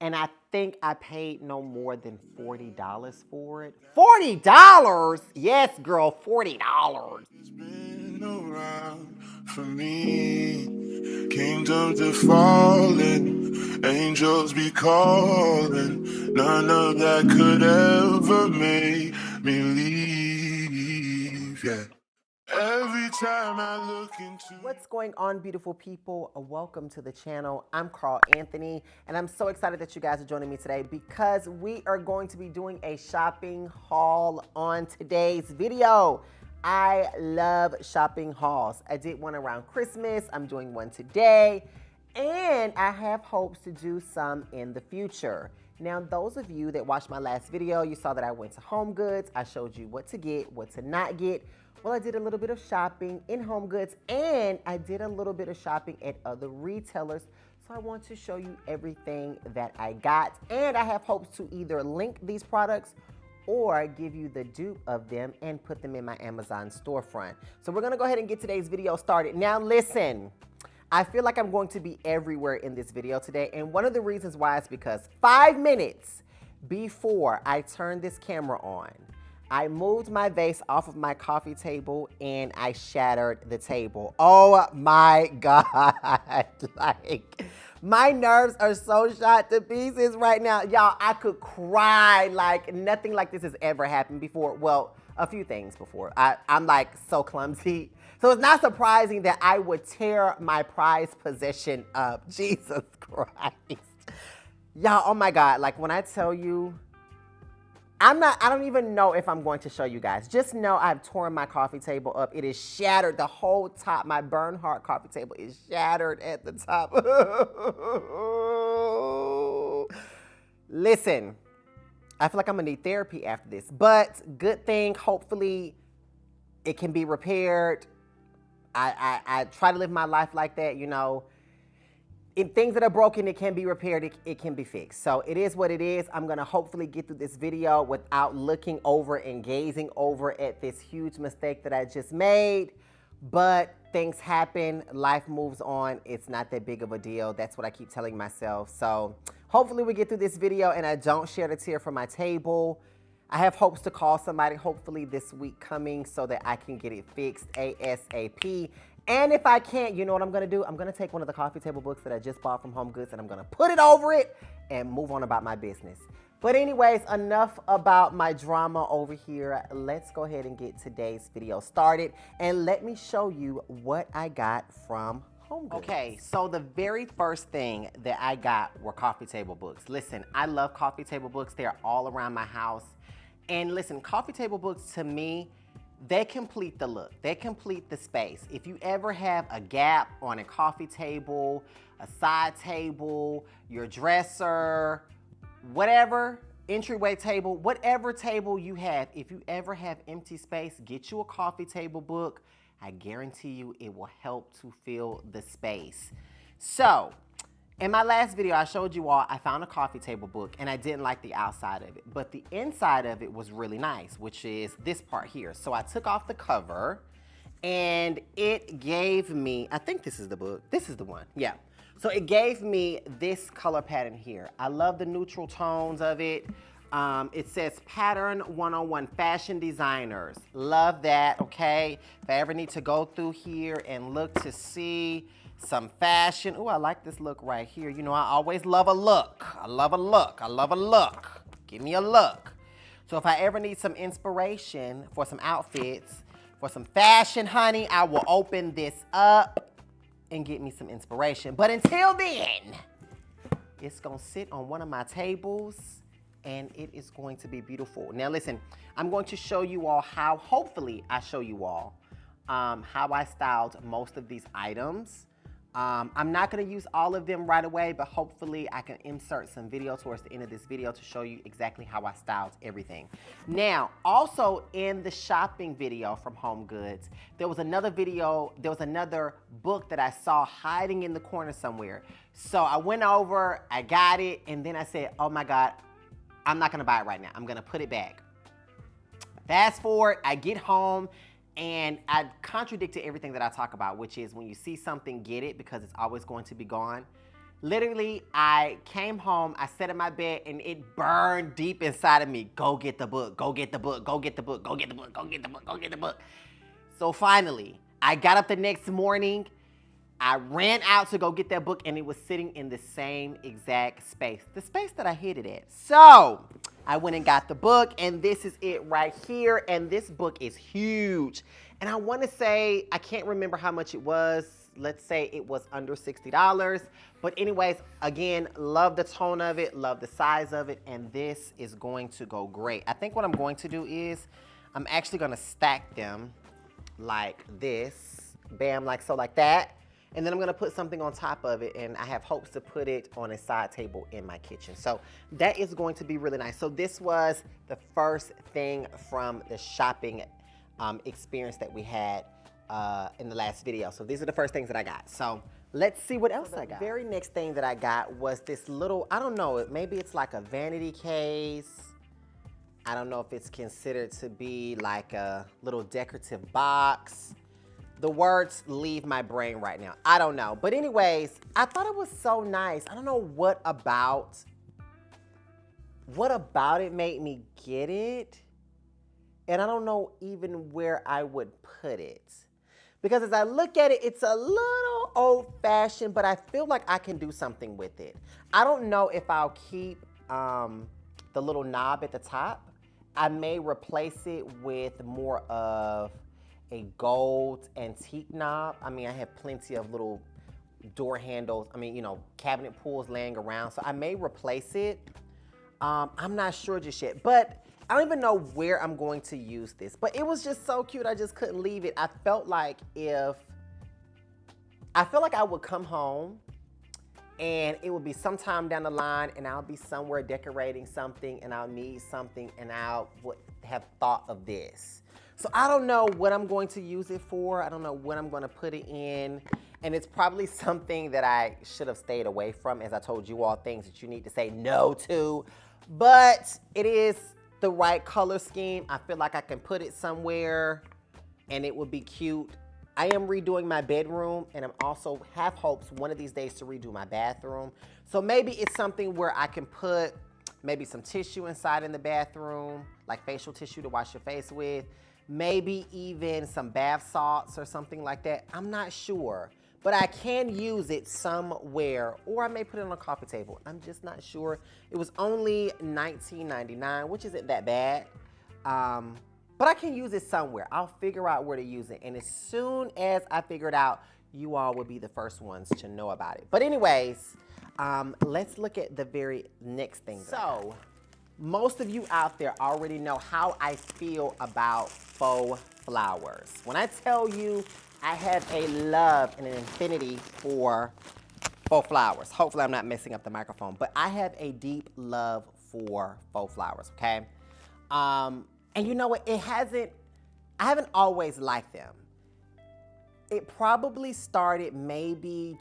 And I think I paid no more than $40 for it. $40? Yes, girl, $40. It's been around for me. Kingdoms are falling, angels be calling. None of that could ever make me leave. Yeah. Every time I look into What's going on, beautiful people? Welcome to the channel. I'm Carl Anthony, and I'm so excited that you guys are joining me today because we are going to be doing a shopping haul on today's video. I love shopping hauls. I did one around Christmas. I'm doing one today, and I have hopes to do some in the future. Now, those of you that watched my last video, you saw that I went to Home Goods. I showed you what to get, what to not get. Well, I did a little bit of shopping in Home Goods, and I did a little bit of shopping at other retailers. So I want to show you everything that I got, and I have hopes to either link these products or give you the dupe of them and put them in my Amazon storefront. So we're gonna go ahead and get today's video started. Now listen, I feel like I'm going to be everywhere in this video today, and one of the reasons why is because 5 minutes before I turned this camera on, I moved my vase off of my coffee table and I shattered the table. Oh my God. Like, my nerves are so shot to pieces right now. Y'all, I could cry. Like, nothing like this has ever happened before. Well, a few things before. I'm like so clumsy. So it's not surprising that I would tear my prized possession up. Jesus Christ. Y'all, oh my God. Like, when I tell you, I don't even know if I'm going to show you guys. Just know I've torn my coffee table up. It is shattered. The whole top, my Bernhardt coffee table is shattered at the top. Listen, I feel like I'm gonna need therapy after this, but good thing, hopefully it can be repaired. I try to live my life like that, you know. In things that are broken, it can be repaired, it can be fixed. So it is what it is. I'm gonna hopefully get through this video without looking over and gazing over at this huge mistake that I just made. But things happen, life moves on. It's not that big of a deal. That's what I keep telling myself. So hopefully we get through this video and I don't shed a tear from my table. I have hopes to call somebody hopefully this week coming so that I can get it fixed ASAP. And if I can't, you know what I'm gonna do? I'm gonna take one of the coffee table books that I just bought from Home Goods and I'm gonna put it over it and move on about my business. But anyways, enough about my drama over here. Let's go ahead and get today's video started and let me show you what I got from Home Goods. Okay, so the very first thing that I got were coffee table books. Listen, I love coffee table books. They're all around my house. And listen, coffee table books to me, they complete the look. They complete the space. If you ever have a gap on a coffee table, a side table, your dresser, whatever, entryway table, whatever table you have, if you ever have empty space, get you a coffee table book. I guarantee you it will help to fill the space. So, in my last video, I showed you all I found a coffee table book and I didn't like the outside of it, but the inside of it was really nice, which is this part here. So I took off the cover and it gave me, I think this is the book. This is the one, yeah. So it gave me this color pattern here. I love the neutral tones of it. It says Pattern 101 Fashion Designers. Love that, okay? If I ever need to go through here and look to see some fashion. Oh, I like this look right here. You know, I always love a look. I love a look. I love a look. Give me a look. So if I ever need some inspiration for some outfits, for some fashion, honey, I will open this up and get me some inspiration. But until then, it's gonna sit on one of my tables and it is going to be beautiful. Now listen, I'm going to show you all how, hopefully I show you all how I styled most of these items. I'm not gonna use all of them right away, but hopefully I can insert some video towards the end of this video to show you exactly how I styled everything. Now, also in the shopping video from Home Goods, there was another book that I saw hiding in the corner somewhere. So I went over, I got it, and then I said, oh my God, I'm not gonna buy it right now. I'm gonna put it back. Fast forward, I get home, and I contradicted everything that I talk about, which is when you see something, get it, because it's always going to be gone. Literally, I came home, I sat in my bed, and it burned deep inside of me. Go get the book, go get the book, go get the book, go get the book, go get the book, go get the book. So finally, I got up the next morning, I ran out to go get that book, and it was sitting in the same exact space, the space that I hid it at. So I went and got the book, and this is it right here, and this book is huge. And I want to say, I can't remember how much it was. Let's say it was under $60. But anyways, again, love the tone of it, love the size of it, and this is going to go great. I think what I'm going to do is I'm actually going to stack them like this. Bam, like so, like that. And then I'm gonna put something on top of it, and I have hopes to put it on a side table in my kitchen. So that is going to be really nice. So this was the first thing from the shopping experience that we had in the last video. So these are the first things that I got. So let's see what else I got. The very next thing that I got was this little, I don't know, maybe it's like a vanity case. I don't know if it's considered to be like a little decorative box. The words leave my brain right now. I don't know. But anyways, I thought it was so nice. I don't know what about it made me get it. And I don't know even where I would put it. Because as I look at it, it's a little old-fashioned, but I feel like I can do something with it. I don't know if I'll keep the little knob at the top. I may replace it with more of a gold antique knob. I mean, I have plenty of little door handles, cabinet pulls laying around, so I may replace it. I'm not sure just yet, but I don't even know where I'm going to use this, but it was just so cute, I just couldn't leave it. I felt like I would come home and it would be sometime down the line and I'll be somewhere decorating something and I'll need something and I'll have thought of this. So I don't know what I'm going to use it for. I don't know when I'm going to put it in. And it's probably something that I should have stayed away from, as I told you all, things that you need to say no to. But it is the right color scheme. I feel like I can put it somewhere and it would be cute. I am redoing my bedroom and I'm also have hopes one of these days to redo my bathroom. So maybe it's something where I can put maybe some tissue inside in the bathroom, like facial tissue to wash your face with. Maybe even some bath salts or something like that. I'm not sure, but I can use it somewhere, or I may put it on a coffee table. I'm just not sure. It was only $19.99, which isn't that bad. But I can use it somewhere. I'll figure out where to use it. And as soon as I figure it out, you all will be the first ones to know about it. But anyways, let's look at the very next thing. So, most of you out there already know how I feel about faux flowers. When I tell you I have a love and an affinity for faux flowers. Hopefully I'm not messing up the microphone, but I have a deep love for faux flowers, okay? And you know what, I haven't always liked them. It probably started maybe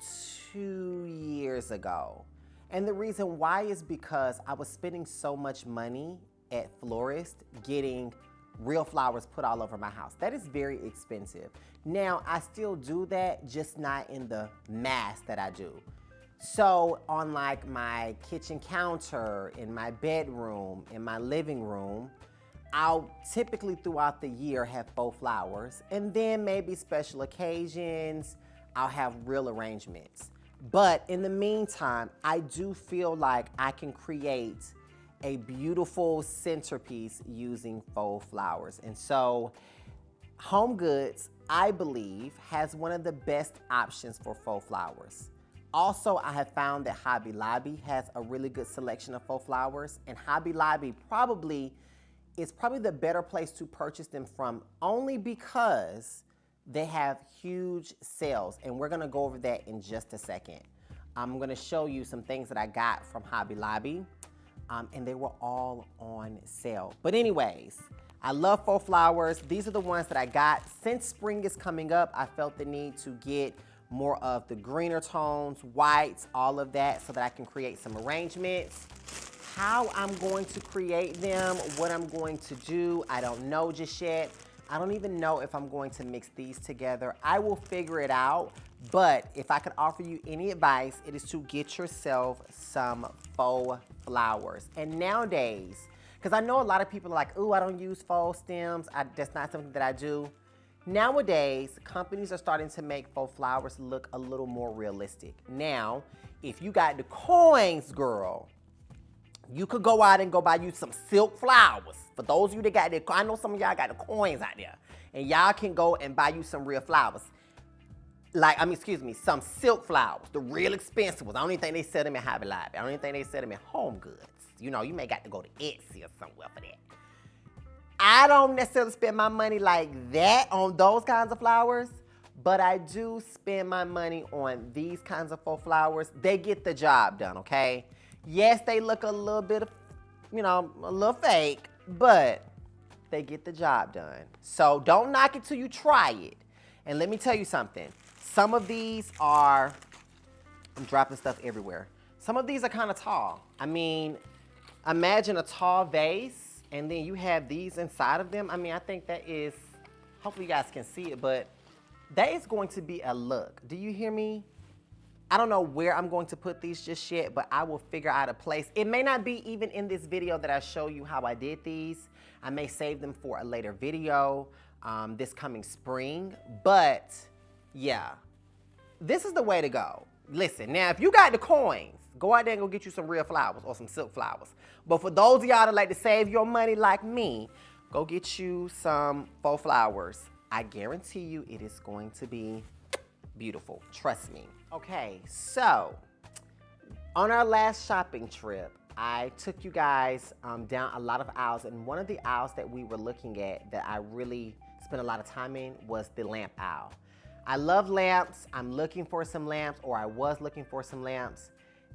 2 years ago. And the reason why is because I was spending so much money at florists getting real flowers put all over my house. That is very expensive. Now, I still do that, just not in the mass that I do. So on like my kitchen counter, in my bedroom, in my living room, I'll typically throughout the year have faux flowers, and then maybe special occasions, I'll have real arrangements. But in the meantime, I do feel like I can create a beautiful centerpiece using faux flowers. And so Home Goods, I believe, has one of the best options for faux flowers. Also, I have found that Hobby Lobby has a really good selection of faux flowers, and Hobby Lobby is probably the better place to purchase them from, only because they have huge sales, and we're gonna go over that in just a second. I'm gonna show you some things that I got from Hobby Lobby, and they were all on sale. But anyways, I love faux flowers. These are the ones that I got. Since spring is coming up, I felt the need to get more of the greener tones, whites, all of that, so that I can create some arrangements. How I'm going to create them, what I'm going to do, I don't know just yet. I don't even know if I'm going to mix these together. I will figure it out, But if I could offer you any advice, it is to get yourself some faux flowers. And nowadays, because I know a lot of people are like, ooh, I don't use faux stems. That's not something that I do. Nowadays, companies are starting to make faux flowers look a little more realistic. Now, if you got the coins, girl, you could go out and go buy you some silk flowers. For those of you that got the, I know some of y'all got the coins out there. And y'all can go and buy you some real flowers. Some silk flowers, the real expensive ones. I don't even think they sell them in Hobby Lobby. I don't even think they sell them in Home Goods. You know, you may got to go to Etsy or somewhere for that. I don't necessarily spend my money like that on those kinds of flowers, but I do spend my money on these kinds of faux flowers. They get the job done, okay? Yes, they look a little bit of, a little fake, but they get the job done. So don't knock it till you try it. And let me tell you something. Some of these are, I'm dropping stuff everywhere. Some of these are kind of tall. I mean, imagine a tall vase, and then you have these inside of them. I mean, I think that is, hopefully you guys can see it, but that is going to be a look. Do you hear me? I don't know where I'm going to put these just yet, but I will figure out a place. It may not be even in this video that I show you how I did these. I may save them for a later video this coming spring, but yeah, this is the way to go. Listen, now if you got the coins, go out there and go get you some real flowers or some silk flowers. But for those of y'all that like to save your money like me, go get you some faux flowers. I guarantee you it is going to be beautiful. Trust me. Okay, so on our last shopping trip, I took you guys down a lot of aisles, and one of the aisles that we were looking at that I really spent a lot of time in was the lamp aisle. I love lamps. I'm looking for some lamps, or I was looking for some lamps,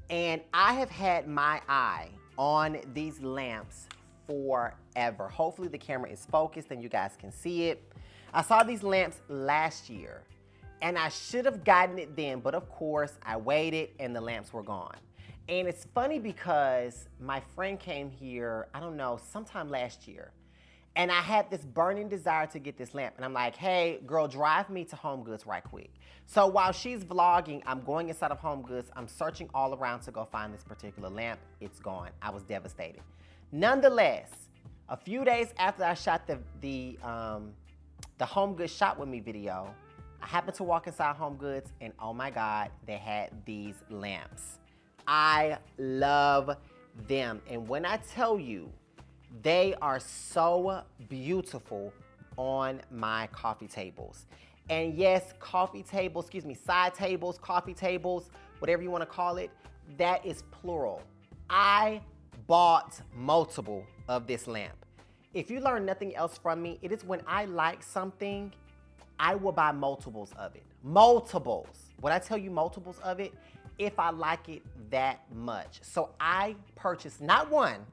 and I have had my eye on these lamps forever. Hopefully the camera is focused and you guys can see it. I saw these lamps last year, and I should have gotten it then, but of course I waited and the lamps were gone. And it's funny because my friend came here, I don't know, sometime last year, and I had this burning desire to get this lamp. And I'm like, hey, girl, drive me to Home Goods right quick. So while she's vlogging, I'm going inside of Home Goods. I'm searching all around to go find this particular lamp. It's gone. I was devastated. Nonetheless, a few days after I shot the Home Goods Shop With Me video, I happened to walk inside Home Goods, and oh my God, they had these lamps. I love them. And when I tell you, they are so beautiful on my coffee tables. And yes, side tables, coffee tables, whatever you want to call it, that is plural. I bought multiple of this lamp. If you learn nothing else from me, it is when I like something, I will buy multiples of it. Multiples. When I tell you multiples of it, if I like it that much. So I purchased not one,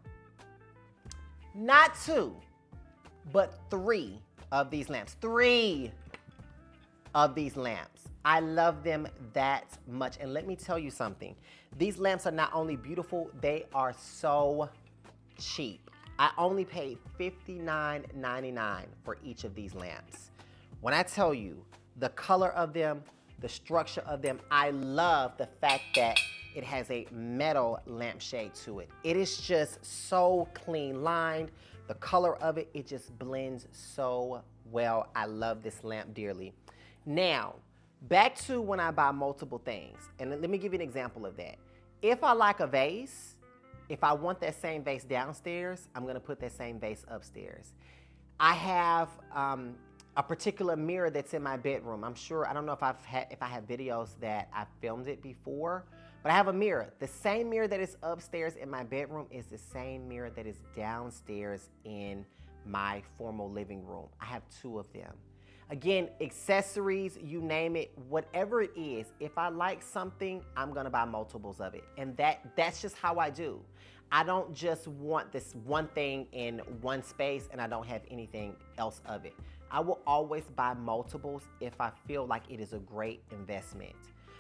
not two, but 3 of these lamps. 3 of these lamps. I love them that much. And let me tell you something. These lamps are not only beautiful, they are so cheap. I only paid $59.99 for each of these lamps. When I tell you the color of them, the structure of them, I love the fact that it has a metal lampshade to it. It is just so clean lined. The color of it, it just blends so well. I love this lamp dearly. Now, back to when I buy multiple things. And let me give you an example of that. If I like a vase, if I want that same vase downstairs, I'm gonna put that same vase upstairs. I have a particular mirror that's in my bedroom. I'm sure, I don't know if I have videos that I filmed it before, but I have a mirror. The same mirror that is upstairs in my bedroom is the same mirror that is downstairs in my formal living room. I have 2 of them. Again, accessories, you name it, whatever it is, if I like something, I'm gonna buy multiples of it. And that's just how I do. I don't just want this one thing in one space and I don't have anything else of it. I will always buy multiples if I feel like it is a great investment.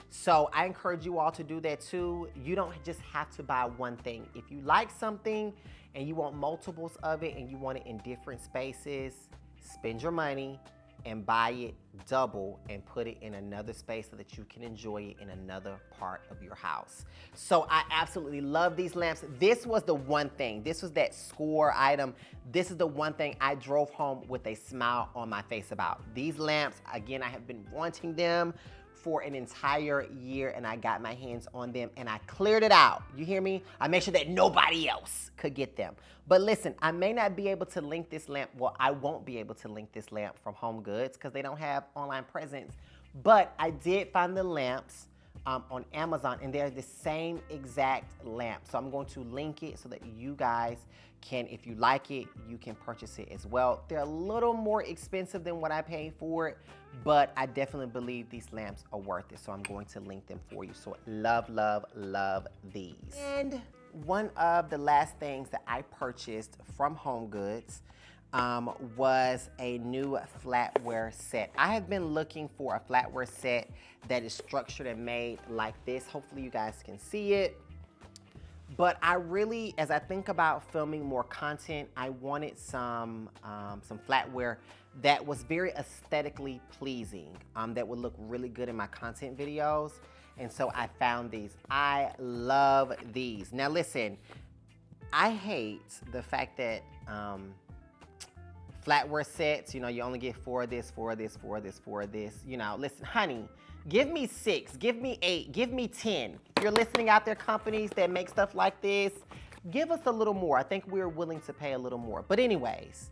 So I encourage you all to do that too. You don't just have to buy one thing. If you like something and you want multiples of it and you want it in different spaces, spend your money, and buy it double and put it in another space so that you can enjoy it in another part of your house. So I absolutely love these lamps. This was the one thing, this was that score item. This is the one thing I drove home with a smile on my face about. These lamps, again, I have been wanting them for an entire year, and I got my hands on them and I cleared it out. You hear me? I made sure that nobody else could get them. But listen, I may not be able to link this lamp. Well, I won't be able to link this lamp from Home Goods because they don't have online presence. But I did find the lamps on Amazon, and they're the same exact lamp. So I'm going to link it so that you guys can, if you like it, you can purchase it as well. They're a little more expensive than what I paid for it, but I definitely believe these lamps are worth it. So I'm going to link them for you. So love, love, love these. And one of the last things that I purchased from Home Goods was a new flatware set. I have been looking for a flatware set that is structured and made like this. Hopefully you guys can see it. But I really, as I think about filming more content, I wanted some flatware that was very aesthetically pleasing, that would look really good in my content videos. And so I found these. I love these. Now listen, I hate the fact that flatware sets, you know, you only get 4 of this, 4 of this, 4 of this, 4 of this. You know, listen, honey, give me 6, give me 8, give me 10. If you're listening out there, companies that make stuff like this, give us a little more. I think we're willing to pay a little more. But anyways,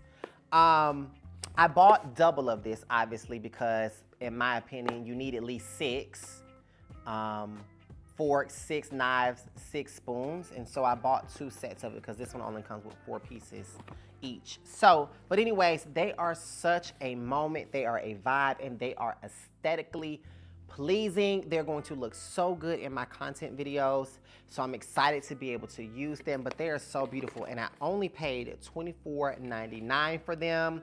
I bought double of this, obviously, because in my opinion, you need at least 6 forks, 6 knives, 6 spoons. And so I bought 2 sets of it because this one only comes with 4 pieces each. So, but anyways, they are such a moment. They are a vibe, and they are aesthetically pleasing. They're going to look so good in my content videos. So I'm excited to be able to use them, but they are so beautiful. And I only paid $24.99 for them.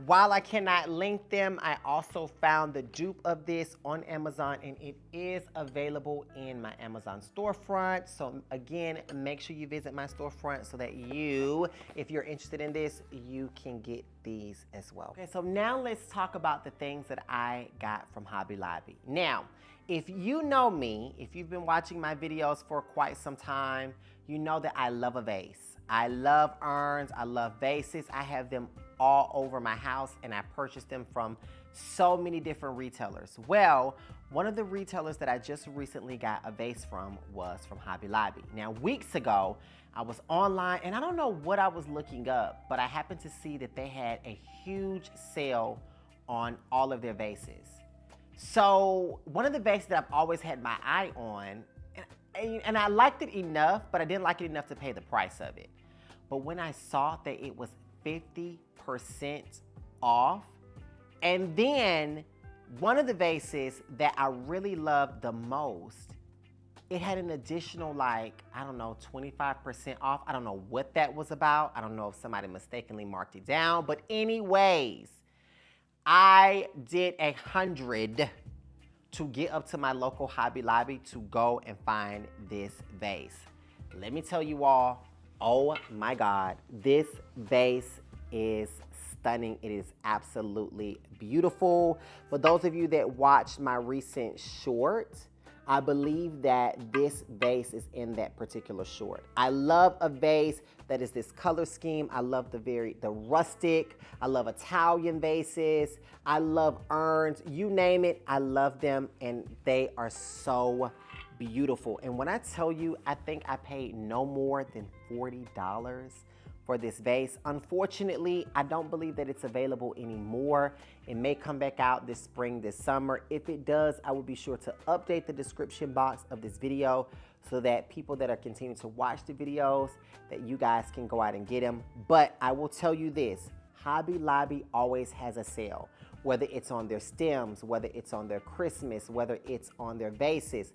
While I cannot link them, I also found the dupe of this on Amazon, and it is available in my Amazon storefront. So again, make sure you visit my storefront so that you, if you're interested in this, you can get these as well. Okay, so now let's talk about the things that I got from Hobby Lobby. Now, if you know me, if you've been watching my videos for quite some time, you know that I love a vase. I love urns, I love vases. I have them all over my house, and I purchased them from so many different retailers. Well, one of the retailers that I just recently got a vase from was from Hobby Lobby. Now, weeks ago, I was online, and I don't know what I was looking up, but I happened to see that they had a huge sale on all of their vases. So one of the vases that I've always had my eye on, and I liked it enough, but I didn't like it enough to pay the price of it. But when I saw that it was 50% off, and then one of the vases that I really loved the most, it had an additional, like, I don't know, 25% off. I don't know what that was about. I don't know if somebody mistakenly marked it down, but anyways, I did 100 to get up to my local Hobby Lobby to go and find this vase. Let me tell you all, oh my God, this vase is stunning. It is absolutely beautiful. For those of you that watched my recent short, I believe that this vase is in that particular short. I love a vase that is this color scheme. I love the rustic. I love Italian vases. I love urns. You name it, I love them, and they are so beautiful. And when I tell you, I think I paid no more than $40 for this vase. Unfortunately, I don't believe that it's available anymore. It may come back out this spring, this summer. If it does, I will be sure to update the description box of this video so that people that are continuing to watch the videos, that you guys can go out and get them. But I will tell you this, Hobby Lobby always has a sale, whether it's on their stems, whether it's on their Christmas, whether it's on their vases.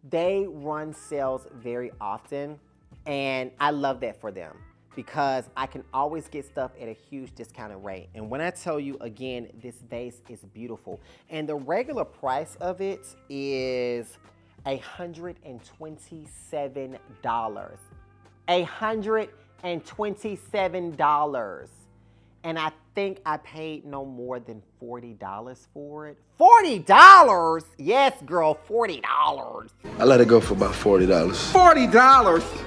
They run sales very often, and I love that for them, because I can always get stuff at a huge discounted rate. And when I tell you again, this vase is beautiful. And the regular price of it is $127. $127. And I think I paid no more than $40 for it. $40? Yes, girl, $40. I let it go for about $40. $40.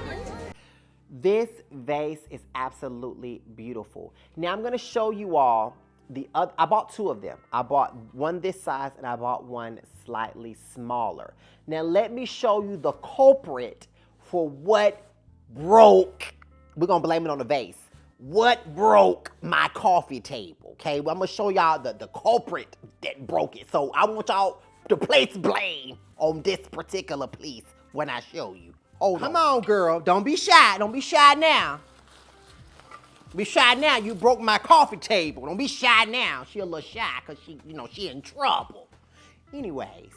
This vase is absolutely beautiful. Now I'm gonna show you all the other. I bought two of them. I bought one this size and I bought one slightly smaller. Now let me show you the culprit for what broke. We're gonna blame it on the vase. What broke my coffee table, okay? Well, I'm gonna show y'all the culprit that broke it. So I want y'all to place blame on this particular piece when I show you. Come on, girl. Don't be shy. Don't be shy now. Be shy now. You broke my coffee table. Don't be shy now. She a little shy because she in trouble. Anyways,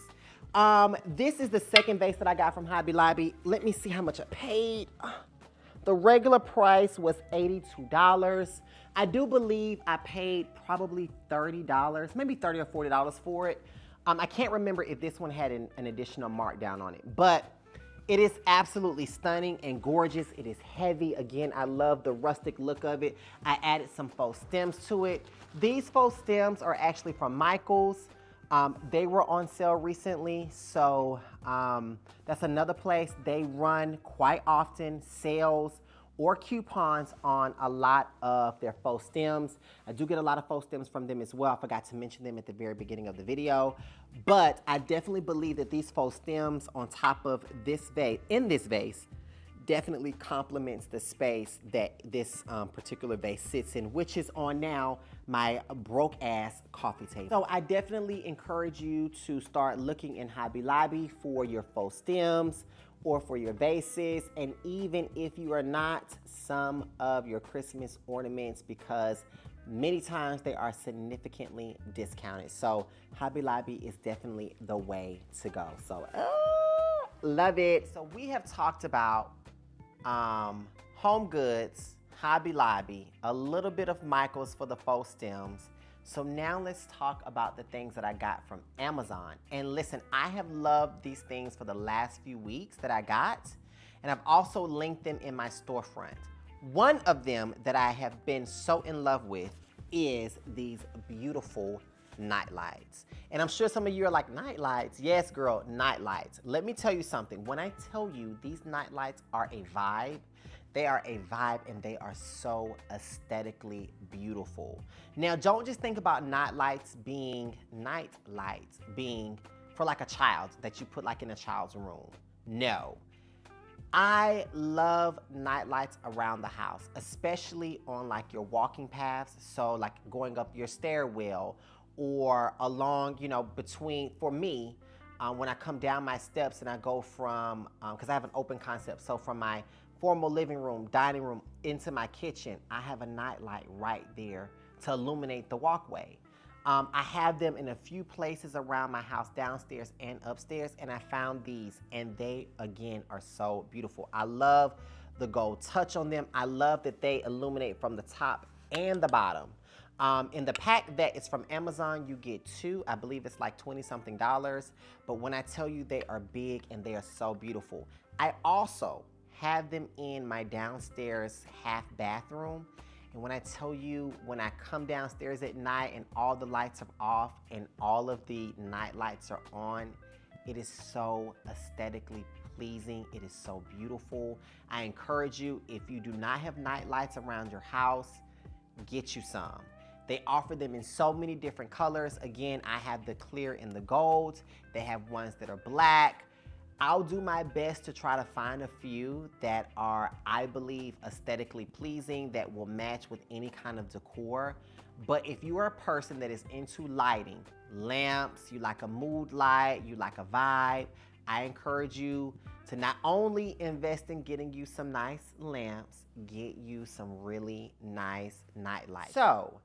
this is the second vase that I got from Hobby Lobby. Let me see how much I paid. The regular price was $82. I do believe I paid probably $30, maybe $30 or $40 for it. I can't remember if this one had an additional markdown on it, but it is absolutely stunning and gorgeous. It is heavy. Again, I love the rustic look of it. I added some faux stems to it. These faux stems are actually from Michael's. They were on sale recently, so that's another place. They run quite often sales or coupons on a lot of their faux stems. I do get a lot of faux stems from them as well. I forgot to mention them at the very beginning of the video, but I definitely believe that these faux stems on top of this vase, in this vase, definitely complements the space that this particular vase sits in, which is on now my broke ass coffee table. So I definitely encourage you to start looking in Hobby Lobby for your faux stems or for your vases, and even if you are not, some of your Christmas ornaments, because many times they are significantly discounted. So Hobby Lobby is definitely the way to go. So love it. So we have talked about Home Goods, Hobby Lobby, a little bit of Michael's for the faux stems. So now let's talk about the things that I got from Amazon. And listen, I have loved these things for the last few weeks that I got, and I've also linked them in my storefront. One of them that I have been so in love with is these beautiful night lights. And I'm sure some of you are like, night lights? Yes, girl, night lights. Let me tell you something. When I tell you these night lights are a vibe, they are a vibe and they are so aesthetically beautiful. Now, don't just think about night lights being for like a child that you put like in a child's room. No. I love night lights around the house, especially on like your walking paths. So like going up your stairwell or along, between, for me, when I come down my steps and I go from, because I have an open concept, so from my formal living room, dining room, into my kitchen, I have a night light right there to illuminate the walkway. I have them in a few places around my house, downstairs and upstairs, and I found these, and they, again, are so beautiful. I love the gold touch on them. I love that they illuminate from the top and the bottom. In the pack that is from Amazon, you get two. I believe it's like $20-something, but when I tell you they are big and they are so beautiful. I also have them in my downstairs half bathroom. And when I tell you, when I come downstairs at night and all the lights are off and all of the night lights are on, it is so aesthetically pleasing. It is so beautiful. I encourage you, if you do not have night lights around your house, get you some. They offer them in so many different colors. Again, I have the clear and the gold. They have ones that are black. I'll do my best to try to find a few that are, I believe, aesthetically pleasing, that will match with any kind of decor. But if you are a person that is into lighting, lamps, you like a mood light, you like a vibe, I encourage you to not only invest in getting you some nice lamps, get you some really nice night lights. So,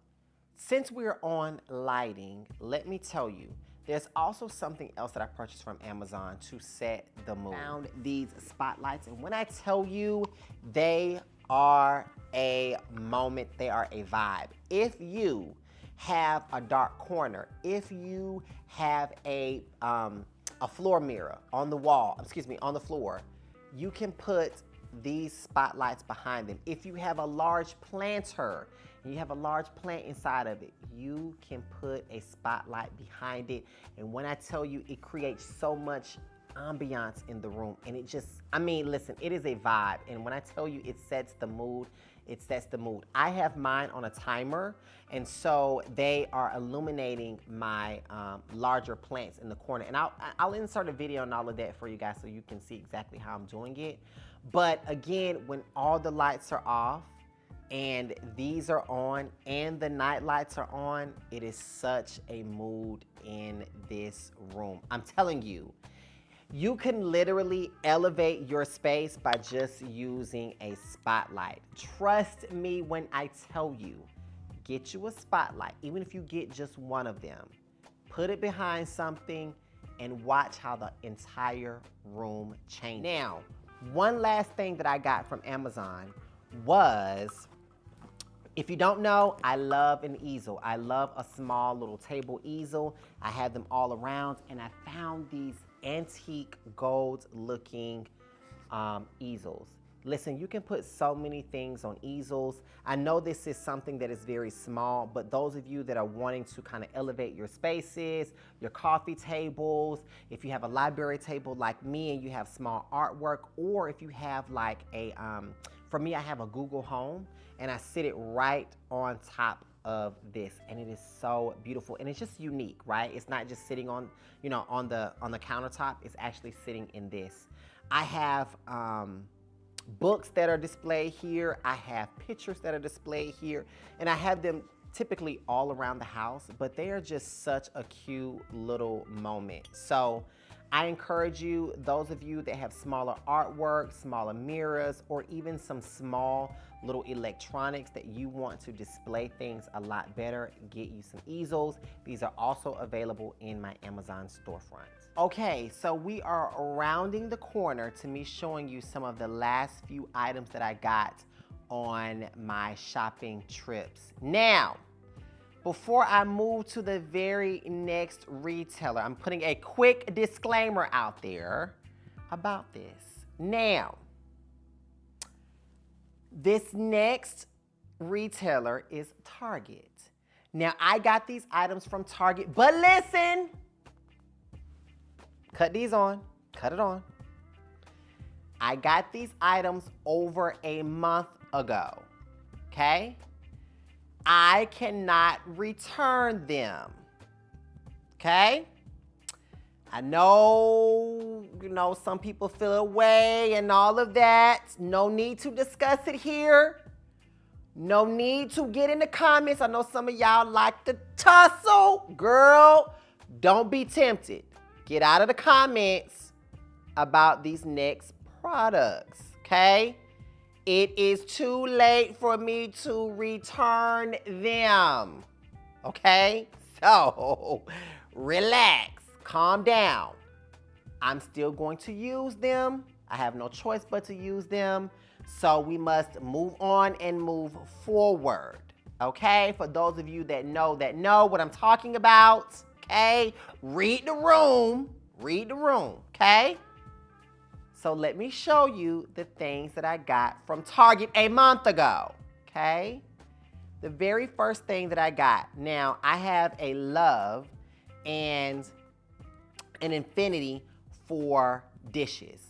since we're on lighting, let me tell you, there's also something else that I purchased from Amazon to set the mood. I found these spotlights, and when I tell you, they are a moment, they are a vibe. If you have a dark corner, if you have a floor mirror on the wall, on the floor, you can put these spotlights behind them. If you have a large planter and you have a large plant inside of it, you can put a spotlight behind it. And when I tell you, it creates so much ambiance in the room, and it just, I mean, listen, it is a vibe. And when I tell you it sets the mood, it sets the mood. I have mine on a timer, and so they are illuminating my larger plants in the corner. And I'll insert a video on all of that for you guys so you can see exactly how I'm doing it. But again, when all the lights are off and these are on and the night lights are on, it is such a mood in this room. I'm telling you, you can literally elevate your space by just using a spotlight. Trust me when I tell you, get you a spotlight, even if you get just one of them. Put it behind something and watch how the entire room changes. Now, one last thing that I got from Amazon was, if you don't know, I love an easel. I love a small little table easel. I have them all around, and I found these antique gold looking easels. Listen, you can put so many things on easels. I know this is something that is very small, but those of you that are wanting to kind of elevate your spaces, your coffee tables, if you have a library table like me and you have small artwork, or if you have like a, for me, I have a Google Home and I sit it right on top of this, and it is so beautiful, and it's just unique, right? It's not just sitting on, you know, on the countertop. It's actually sitting in this. I have books that are displayed here. I have pictures that are displayed here, and I have them typically all around the house, but they are just such a cute little moment. So I encourage you, those of you that have smaller artwork, smaller mirrors, or even some small little electronics that you want to display things a lot better, get you some easels. These are also available in my Amazon storefronts. Okay, so we are rounding the corner to me showing you some of the last few items that I got on my shopping trips. Now, before I move to the very next retailer, I'm putting a quick disclaimer out there about this. Now, this next retailer is Target. Now, I got these items from Target, but listen, cut these on, cut it on. I got these items over a month ago, okay? I cannot return them, okay? I know, you know, some people feel away and all of that. No need to discuss it here. No need to get in the comments. I know some of y'all like to tussle. Girl, don't be tempted. Get out of the comments about these next products, okay? It is too late for me to return them, okay? So, relax, calm down. I'm still going to use them. I have no choice but to use them. So we must move on and move forward, okay? For those of you that know what I'm talking about, okay? Read the room, okay? So let me show you the things that I got from Target a month ago, okay? The very first thing that I got. Now, I have a love and an infinity for dishes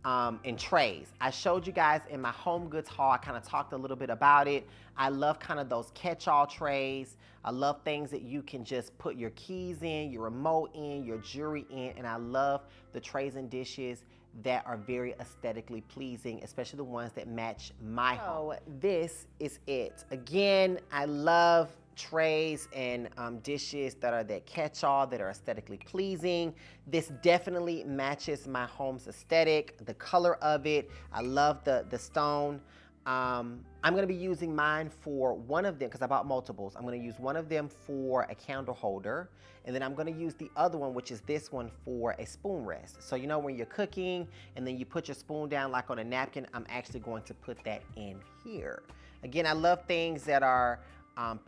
and trays. I showed you guys in my home goods haul. I kind of talked a little bit about it. I love kind of those catch-all trays. I love things that you can just put your keys in, your remote in, your jewelry in, and I love the trays and dishes that are very aesthetically pleasing, especially the ones that match my home. So this is it. Again, I love trays and dishes that are that catch-all, that are aesthetically pleasing. This definitely matches my home's aesthetic, the color of it. I love the stone. I'm gonna be using mine for one of them, because I bought multiples. I'm gonna use one of them for a candle holder, and then I'm gonna use the other one, which is this one, for a spoon rest. So you know when you're cooking and then you put your spoon down like on a napkin, I'm actually going to put that in here. Again, I love things that are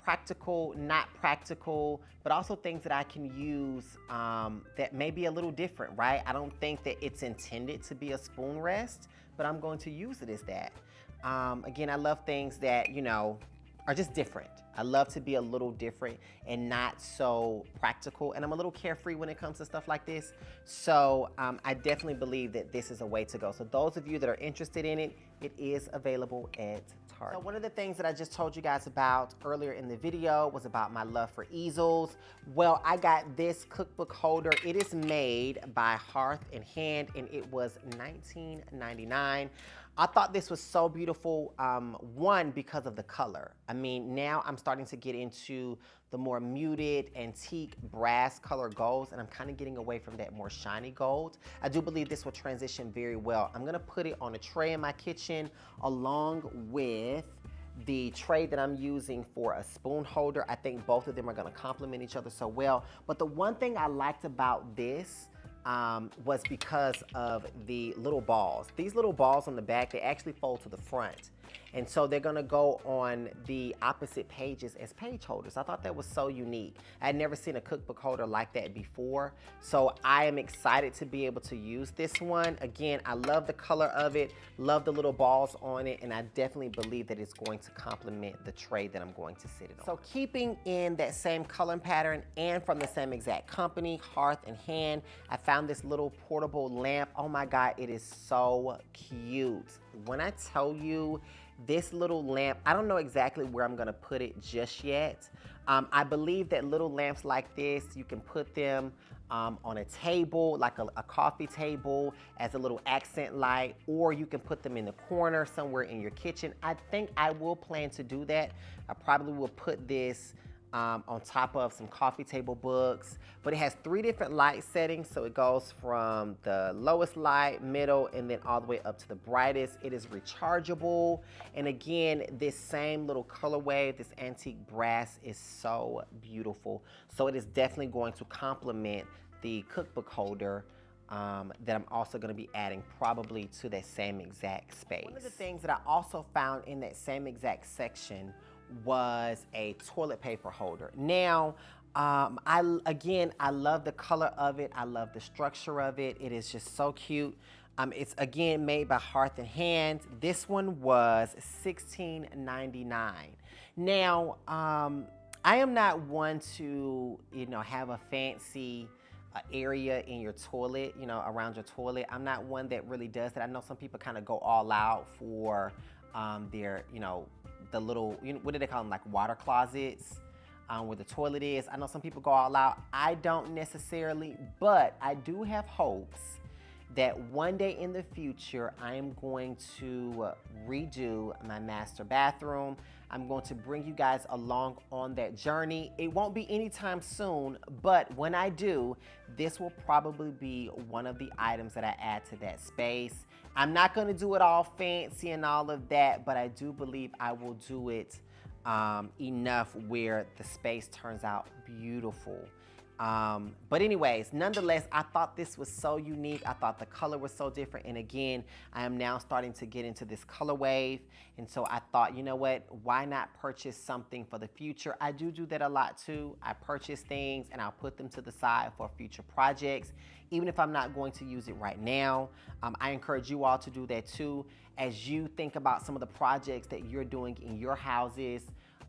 practical, not practical, but also things that I can use that may be a little different, right? I don't think that it's intended to be a spoon rest, but I'm going to use it as that. Again, I love things that, you know, are just different. I love to be a little different and not so practical. And I'm a little carefree when it comes to stuff like this. So I definitely believe that this is a way to go. So those of you that are interested in it, it is available at Target. So one of the things that I just told you guys about earlier in the video was about my love for easels. Well, I got this cookbook holder. It is made by Hearth and Hand, and it was $19.99. I thought this was so beautiful, one, because of the color. I mean, now I'm starting to get into the more muted antique brass color golds, and I'm kind of getting away from that more shiny gold. I do believe this will transition very well. I'm gonna put it on a tray in my kitchen along with the tray that I'm using for a spoon holder. I think both of them are gonna complement each other so well. But the one thing I liked about this was because of the little balls. These little balls on the back, they actually fold to the front. And so they're gonna go on the opposite pages as page holders. I thought that was so unique. I had never seen a cookbook holder like that before. So I am excited to be able to use this one. Again, I love the color of it, love the little balls on it, and I definitely believe that it's going to complement the tray that I'm going to sit it on. So keeping in that same color pattern and from the same exact company, Hearth and Hand, I found this little portable lamp. Oh my God, it is so cute. When I tell you, this little lamp, I don't know exactly where I'm gonna put it just yet. I believe that little lamps like this, you can put them on a table, like a coffee table, as a little accent light, or you can put them in the corner somewhere in your kitchen. I think I will plan to do that. I probably will put this on top of some coffee table books, but it has 3 different light settings. So it goes from the lowest light, middle, and then all the way up to the brightest. It is rechargeable. And again, this same little colorway, this antique brass is so beautiful. So it is definitely going to complement the cookbook holder that I'm also going to be adding probably to that same exact space. One of the things that I also found in that same exact section was a toilet paper holder. Now, I love the color of it. I love the structure of it. It is just so cute. It's again made by Hearth and Hand. This one was $16.99. Now, I am not one to, you know, have a fancy area in your toilet, you know, around your toilet. I'm not one that really does that. I know some people kind of go all out for their, you know, the little, you know, what do they call them, like water closets where the toilet is. I know some people go all out. I don't necessarily, but I do have hopes that one day in the future, I am going to redo my master bathroom. I'm going to bring you guys along on that journey. It won't be anytime soon, but when I do, this will probably be one of the items that I add to that space. I'm not gonna do it all fancy and all of that, but I do believe I will do it enough where the space turns out beautiful. But anyways, nonetheless, I thought this was so unique. I thought the color was so different. And again, I am now starting to get into this color wave. And so I thought, you know what, why not purchase something for the future? I do that a lot too. I purchase things and I'll put them to the side for future projects, even if I'm not going to use it right now. I encourage you all to do that too. As you think about some of the projects that you're doing in your houses,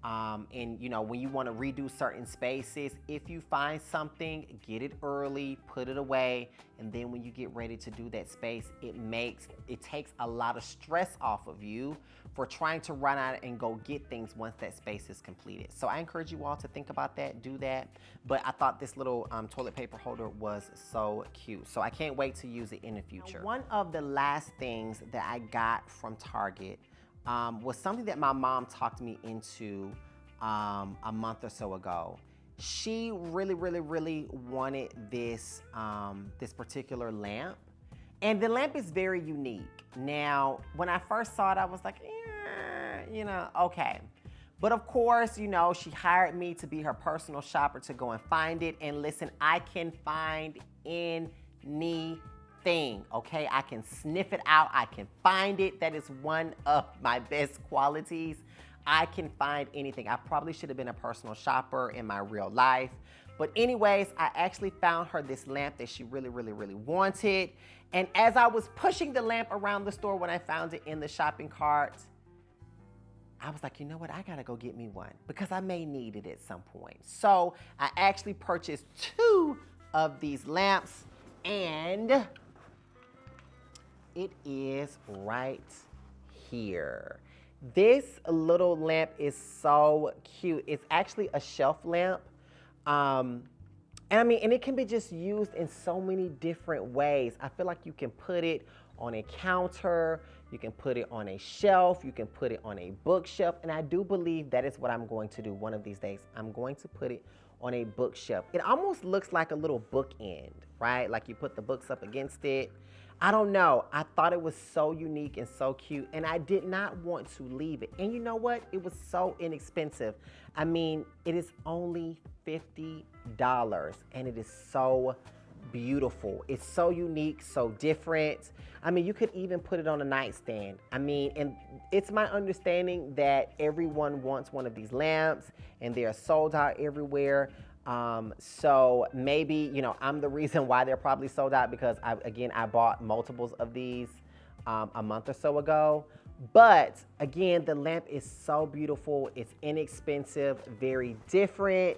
and you know, when you want to redo certain spaces, if you find something, get it early, put it away, and then when you get ready to do that space, it takes a lot of stress off of you for trying to run out and go get things once that space is completed. So I encourage you all to think about that, do that. But I thought this little toilet paper holder was so cute. So I can't wait to use it in the future. Now, one of the last things that I got from Target was something that my mom talked me into a month or so ago. She really wanted this, this particular lamp. And the lamp is very unique. Now, when I first saw it, I was like, you know, okay. But of course, you know, she hired me to be her personal shopper to go and find it. And listen, I can find anything, okay? I can sniff it out, I can find it. That is one of my best qualities. I can find anything. I probably should have been a personal shopper in my real life. But anyways, I actually found her this lamp that she really, really, really wanted. And as I was pushing the lamp around the store when I found it in the shopping cart, I was like, you know what? I gotta go get me one because I may need it at some point. So I actually purchased 2 of these lamps, and it is right here. This little lamp is so cute. It's actually a shelf lamp. And it can be just used in so many different ways. I feel like you can put it on a counter, you can put it on a shelf, you can put it on a bookshelf, and I do believe that is what I'm going to do one of these days. I'm going to put it on a bookshelf. It almost looks like a little bookend, right? Like you put the books up against it. I don't know. I thought it was so unique and so cute, and I did not want to leave it. And you know what? It was so inexpensive. I mean, it is only $50, and it is so beautiful. It's so unique, so different. I mean, you could even put it on a nightstand. I mean, and it's my understanding that everyone wants one of these lamps, and they are sold out everywhere. So maybe, I'm the reason why they're probably sold out because I bought multiples of these a month or so ago. But again, the lamp is so beautiful. It's inexpensive, very different.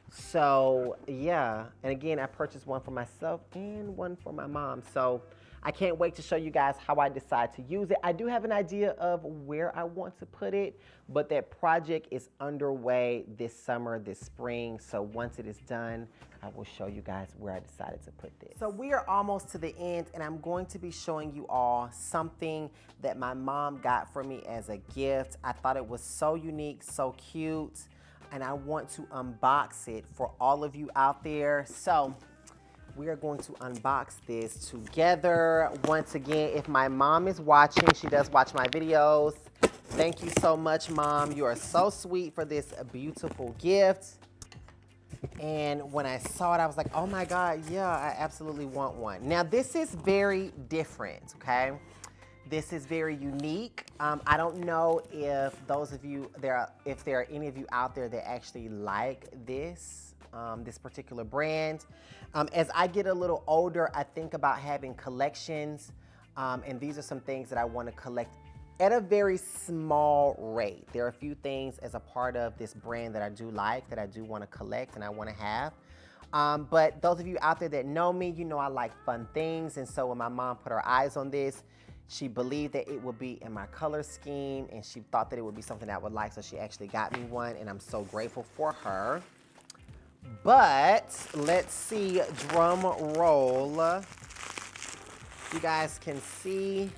So yeah, and again, I purchased one for myself and one for my mom. So I can't wait to show you guys how I decide to use it. I do have an idea of where I want to put it, but that project is underway this summer, this spring. So once it is done, I will show you guys where I decided to put this. So we are almost to the end, and I'm going to be showing you all something that my mom got for me as a gift. I thought it was so unique, so cute, and I want to unbox it for all of you out there. So we are going to unbox this together. Once again, if my mom is watching, she does watch my videos. Thank you so much, Mom. You are so sweet for this beautiful gift. And when I saw it, I was like, oh my God, yeah, I absolutely want one. Now, this is very different, okay? This is very unique. I don't know if those of you, if there are any of you out there that actually like this, this particular brand. As I get a little older, I think about having collections, and these are some things that I want to collect at a very small rate. There are a few things as a part of this brand that I do like, that I do want to collect and I want to have. But those of you out there that know me, you know I like fun things, and so when my mom put her eyes on this, she believed that it would be in my color scheme, and she thought that it would be something I would like, so she actually got me one, and I'm so grateful for her. But let's see, drum roll. You guys can see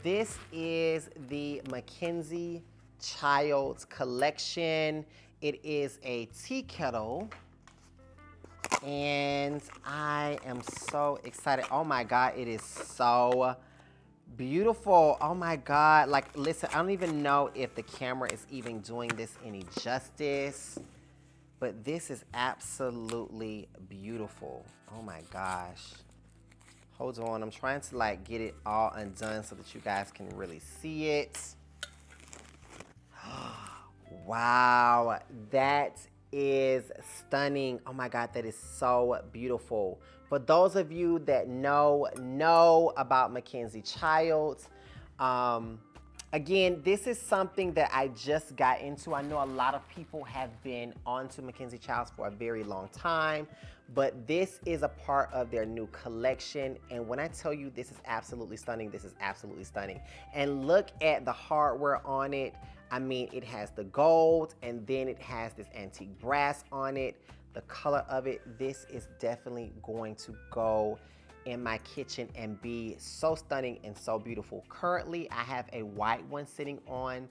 this is the Mackenzie Childs collection. It is a tea kettle, and I am so excited. Oh my God, it is so beautiful. Oh my God, like listen, I don't even know if the camera is even doing this any justice, but this is absolutely beautiful. Oh my gosh. Hold on, I'm trying to like get it all undone so that you guys can really see it. Wow, that is stunning. Oh my God, that is so beautiful. For those of you that know about Mackenzie Childs, again, this is something that I just got into. I know a lot of people have been onto Mackenzie Childs for a very long time, but this is a part of their new collection. And when I tell you this is absolutely stunning, this is absolutely stunning. And look at the hardware on it. I mean, it has the gold, and then it has this antique brass on it. The color of it, this is definitely going to go in my kitchen and be so stunning and so beautiful. Currently, I have a white one sitting on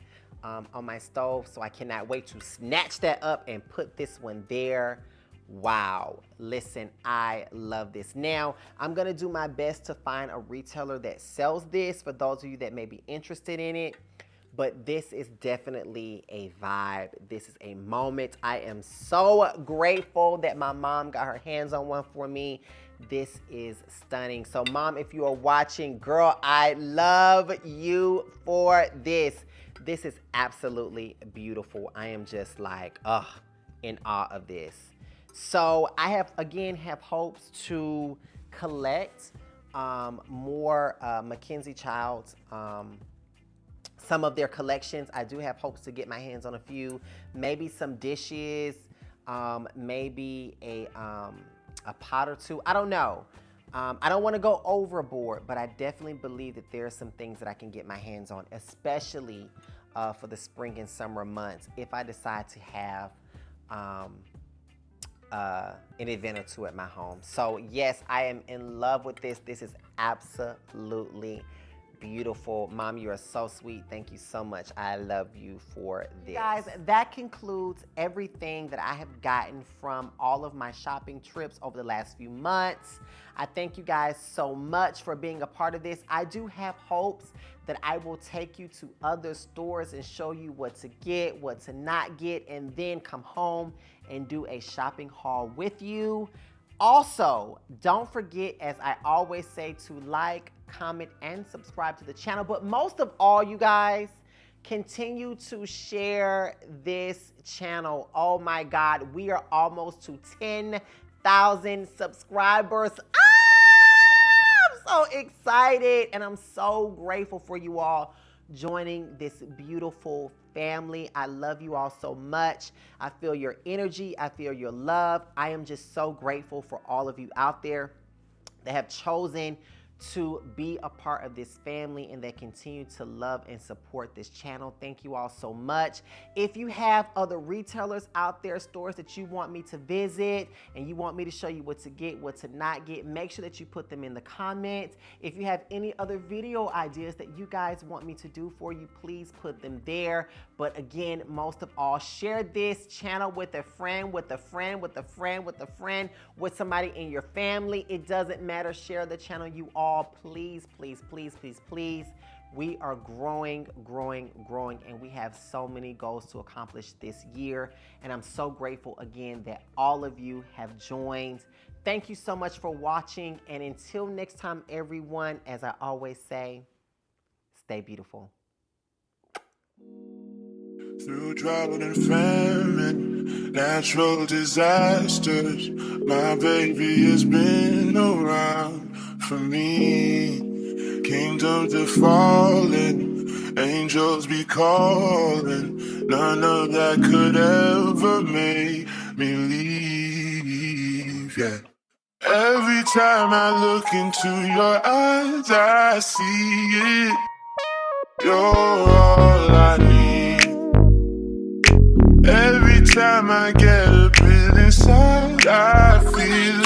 my stove, so I cannot wait to snatch that up and put this one there. Wow, listen, I love this. Now, I'm gonna do my best to find a retailer that sells this for those of you that may be interested in it. But this is definitely a vibe. This is a moment. I am so grateful that my mom got her hands on one for me. This is stunning. So Mom, if you are watching, girl, I love you for this. This is absolutely beautiful. I am just like, in awe of this. So I have hopes to collect more Mackenzie Childs, some of their collections. I do have hopes to get my hands on a few, maybe some dishes, maybe a pot or two. I don't know. I don't want to go overboard, but I definitely believe that there are some things that I can get my hands on, especially for the spring and summer months, if I decide to have an event or two at my home. So yes, I am in love with this. This is absolutely beautiful. Mom, you are so sweet. Thank you so much. I love you for this. Guys, that concludes everything that I have gotten from all of my shopping trips over the last few months. I thank you guys so much for being a part of this. I do have hopes that I will take you to other stores and show you what to get, what to not get, and then come home and do a shopping haul with you. Also, don't forget, as I always say, to like, comment, and subscribe to the channel. But most of all, you guys, continue to share this channel. Oh my God, we are almost to 10,000 subscribers. I'm so excited, and I'm so grateful for you all joining this beautiful family. I love you all so much. I feel your energy. I feel your love. I am just so grateful for all of you out there that have chosen to be a part of this family and that continue to love and support this channel. Thank you all so much. If you have other retailers out there, stores that you want me to visit and you want me to show you what to get, what to not get, make sure that you put them in the comments. If you have any other video ideas that you guys want me to do for you, please put them there. But again, most of all, share this channel with a friend, with a friend, with a friend, with a friend, with somebody in your family. It doesn't matter. Share the channel, you all. Please, please, please, please, please. We are growing, growing, growing, and we have so many goals to accomplish this year. And I'm so grateful again that all of you have joined. Thank you so much for watching. And until next time, everyone, as I always say, stay beautiful. Through drought and famine, natural disasters, my baby has been around for me. Kingdoms are falling, angels be calling. None of that could ever make me leave, yeah. Every time I look into your eyes, I see it. You're all I need. Every time I get a bit inside, I feel